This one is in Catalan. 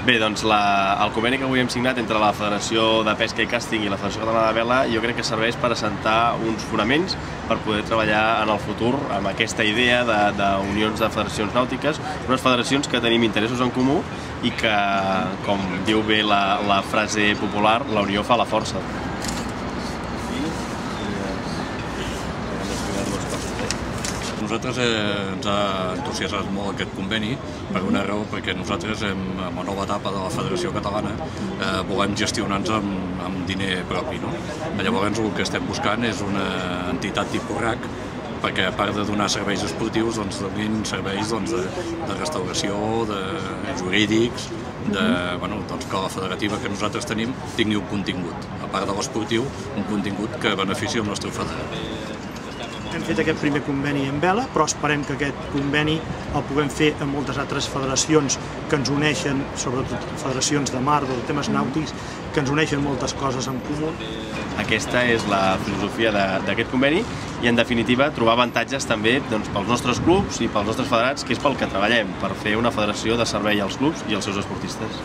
Bé, doncs el conveni que avui hem signat entre la Federació de Pesca i Càsting i la Federació Catalana de Vela jo crec que serveix per assentar uns fonaments per poder treballar en el futur amb aquesta idea d'unions de federacions nàutiques, unes federacions que tenim interessos en comú i que, com diu bé la frase popular, la unió fa la força. Nosaltres ens ha entusiasmat molt aquest conveni per una raó, perquè nosaltres en la nova etapa de la Federació Catalana volem gestionar-nos amb diner propi. Llavors el que estem buscant és una entitat tipus RAC, perquè a part de donar serveis esportius donin serveis de restauració, de jurídics, que la federativa que nosaltres tenim tingui un contingut, a part de l'esportiu, un contingut que beneficia el nostre federat. Hem fet aquest primer conveni amb Vela, però esperem que aquest conveni el puguem fer amb moltes altres federacions que ens uneixen, sobretot federacions de mar, de temes nàutics, que ens uneixen moltes coses en comú. Aquesta és la filosofia d'aquest conveni i, en definitiva, trobar avantatges també pels nostres clubs i pels nostres federats, que és pel que treballem, per fer una federació de servei als clubs i als seus esportistes.